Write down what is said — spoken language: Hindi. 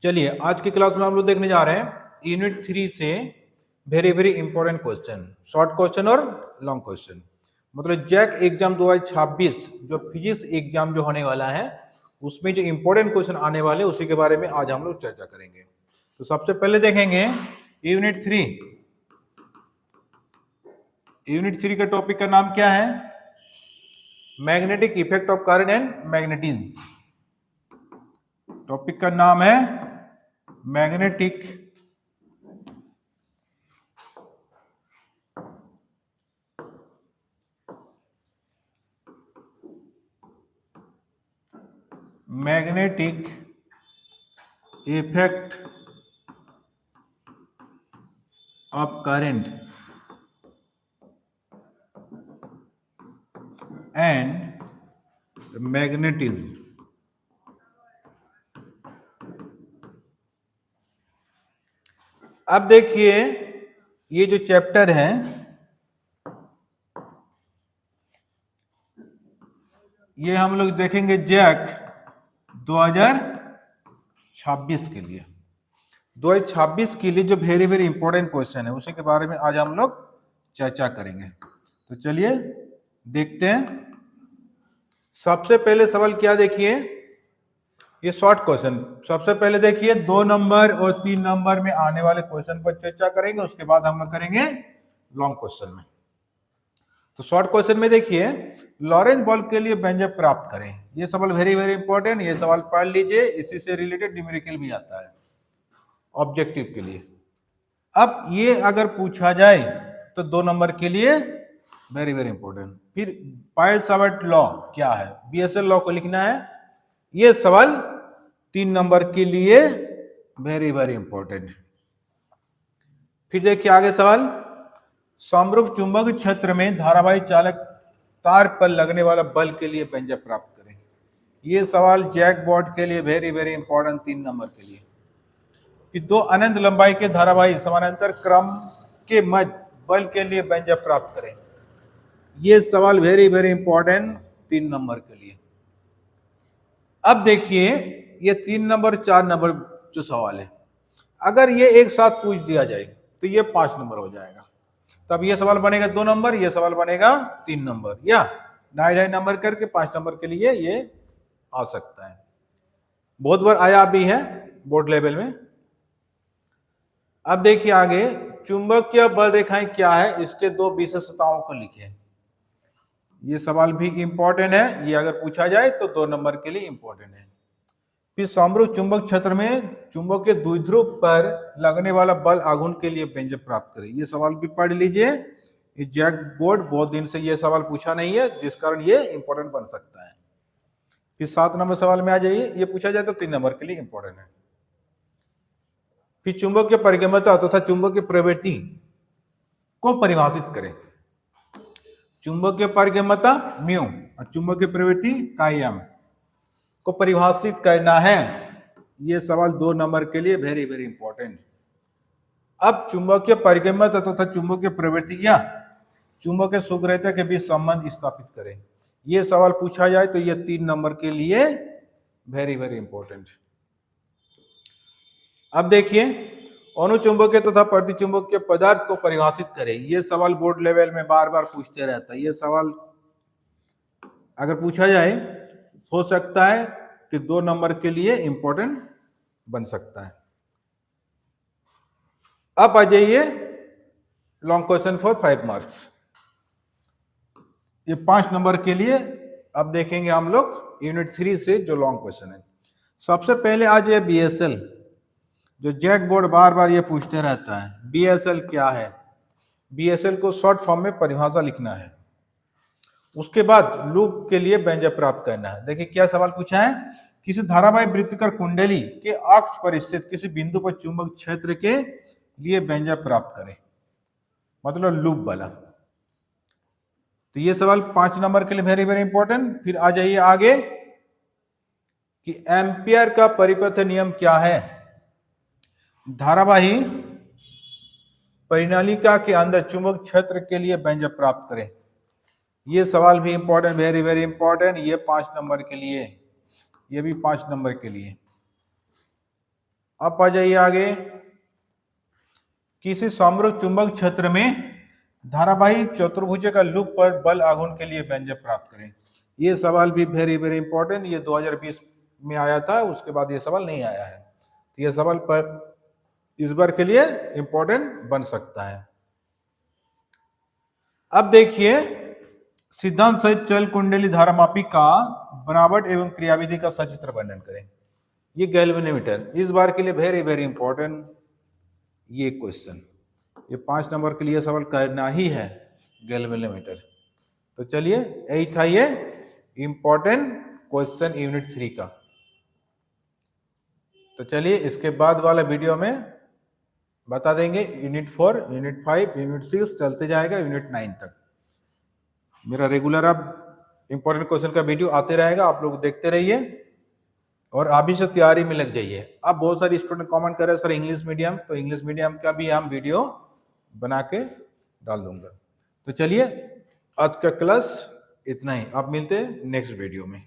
चलिए आज की क्लास में हम लोग देखने जा रहे हैं यूनिट 3 से very very important question, short question और लॉन्ग क्वेश्चन। मतलब जैक एग्जाम 2026 जो फिजिक्स एग्जाम जो होने वाला है उसमें जो इंपॉर्टेंट क्वेश्चन आने वाले उसी के बारे में आज हम लोग चर्चा करेंगे। तो सबसे पहले देखेंगे यूनिट 3। यूनिट 3 का टॉपिक का नाम क्या है? Magnetic effect of current and magnetism. Topic का नाम है magnetic effect of current and magnetism. अब देखिए ये जो चैप्टर है ये हम लोग देखेंगे जैक 2026 के लिए। 2026 के लिए जो वेरी वेरी इंपॉर्टेंट क्वेश्चन है उसी के बारे में आज हम लोग चर्चा करेंगे। तो चलिए देखते हैं। सबसे पहले सवाल क्या देखिए, ये शॉर्ट क्वेश्चन। सबसे पहले देखिए 2 नंबर और 3 नंबर में आने वाले क्वेश्चन पर चर्चा करेंगे, उसके बाद हम लोग करेंगे लॉन्ग क्वेश्चन में। तो शॉर्ट क्वेश्चन में देखिए लॉरेंज बॉल के लिए व्यंजक प्राप्त करें। ये सवाल वेरी वेरी इंपॉर्टेंट, ये सवाल पढ़ लीजिए, इसी से रिलेटेड न्यूमेरिकल भी आता है ऑब्जेक्टिव के लिए। अब ये अगर पूछा जाए तो 2 नंबर के लिए वेरी वेरी इंपॉर्टेंट। फिर पायट-सावर्त लॉ क्या है, बीएसएल लॉ को लिखना है। ये सवाल 3 नंबर के लिए वेरी वेरी इंपॉर्टेंट। फिर देखिए आगे सवाल, समरूप चुंबक क्षेत्र में धारावाही चालक तार पर लगने वाला बल के लिए व्यंजक प्राप्त करें। ये सवाल जैक बोर्ड के लिए वेरी वेरी इंपॉर्टेंट 3 नंबर के लिए। कि 2 अनंत लंबाई के धारावाही समानांतर क्रम के मध्य बल के लिए व्यंजक प्राप्त करें। ये सवाल वेरी वेरी इंपॉर्टेंट 3 नंबर के लिए। अब देखिए ये 3 नंबर 4 नंबर जो सवाल है, अगर ये एक साथ पूछ दिया जाए तो ये 5 नंबर हो जाएगा। तब ये सवाल बनेगा 2 नंबर, ये सवाल बनेगा 3 नंबर, या 2.5 नंबर करके 5 नंबर के लिए ये आ सकता है। बहुत बार आया भी है बोर्ड लेवल में। अब देखिए आगे, चुंबकीय बल रेखाएं क्या है, इसके 2 विशेषताओं को लिखें। ये सवाल भी इंपॉर्टेंट है, ये अगर पूछा जाए तो 2 नंबर के लिए इंपॉर्टेंट है। फिर समरूप चुंबक क्षेत्र में चुंबक के द्विध्रुव पर लगने वाला बल आघूर्ण के लिए व्यंजक प्राप्त करें। ये सवाल भी पढ़ लीजिए, ये जैक बोर्ड बहुत दिन से ये सवाल पूछा नहीं है, जिस कारण ये इंपॉर्टेंट बन सकता है। फिर 7 नंबर सवाल में आ जाइए, ये पूछा जाए तो 3 नंबर के लिए इंपॉर्टेंट है। फिर चुंबक के परिगमता तथा चुंबक की प्रवृत्ति को परिभाषित करें। चुंबक के परिगमता म्यू और चुंबक की प्रवृत्ति काई-एम को परिभाषित करना है। ये सवाल 2 नंबर के लिए वेरी वेरी इंपॉर्टेंट। अब चुंबकीय परिगमता तथा चुंबकीय प्रवृत्ति या चुंबकीय सुग्रहता के बीच संबंध स्थापित करें। ये सवाल पूछा जाए तो ये 3 नंबर के लिए वेरी वेरी इंपॉर्टेंट। अब देखिए अनुचुंबकीय तथा प्रतिचुंबकीय पदार्थ को परिभाषित करें। ये सवाल बोर्ड लेवल में बार बार पूछते रहता है। ये सवाल अगर पूछा जाए हो सकता है कि 2 नंबर के लिए इंपॉर्टेंट बन सकता है। अब आ जाइए लॉन्ग क्वेश्चन फॉर 5 मार्क्स। ये 5 नंबर के लिए अब देखेंगे हम लोग यूनिट 3 से जो लॉन्ग क्वेश्चन है। सबसे पहले आज ये बीएसएल, जो जैक बोर्ड बार बार ये पूछते रहता है, बीएसएल क्या है। बीएसएल को शॉर्ट फॉर्म में परिभाषा लिखना है, उसके बाद लूप के लिए व्यंजक प्राप्त करना है। देखिए क्या सवाल पूछा है, किसी धारावाही वृत्ताकार कुंडली के अक्ष पर स्थित किसी बिंदु पर चुंबक क्षेत्र के लिए व्यंजक प्राप्त करें, मतलब लूप वाला। तो ये सवाल 5 नंबर के लिए वेरी वेरी इंपॉर्टेंट। फिर आ जाइए आगे कि एम्पियर का परिपथ नियम क्या है। धारावाही परिनालिका के अंदर चुंबक क्षेत्र के लिए व्यंजक प्राप्त करें। ये सवाल भी इंपॉर्टेंट, वेरी वेरी इंपॉर्टेंट। ये 5 नंबर के लिए, ये भी 5 नंबर के लिए। अब आ जाइए आगे। किसी समरूप चुंबक क्षेत्र में धारावाही चतुर्भुज का लूप पर बल आघूर्ण के लिए व्यंजक प्राप्त करें। ये सवाल भी वेरी वेरी इंपॉर्टेंट, ये 2020 में आया था, उसके बाद ये सवाल नहीं आया है, तो ये सवाल पर इस बार के लिए इंपॉर्टेंट बन सकता है। अब देखिए, सिद्धांत सहित चल कुंडली धारामापी का बनावट एवं क्रियाविधि का सचित्र वर्णन करें। ये गैल्वेनोमीटर इस बार के लिए वेरी वेरी इंपॉर्टेंट ये क्वेश्चन, ये 5 नंबर के लिए सवाल करना ही है गैल्वेनोमीटर। तो चलिए, यही था ये इंपॉर्टेंट क्वेश्चन यूनिट 3 का। तो चलिए, इसके बाद वाला वीडियो में बता देंगे यूनिट 4, यूनिट 5, यूनिट 6 चलते जाएगा यूनिट 9 तक। मेरा रेगुलर अब इंपॉर्टेंट क्वेश्चन का वीडियो आते रहेगा, आप लोग देखते रहिए और अभी से तैयारी में लग जाइए। अब बहुत सारे स्टूडेंट कमेंट कर रहे हैं सर इंग्लिश मीडियम, तो इंग्लिश मीडियम का भी हम वीडियो बना के डाल दूंगा। तो चलिए, आज का क्लास इतना ही, अब मिलते हैं नेक्स्ट वीडियो में।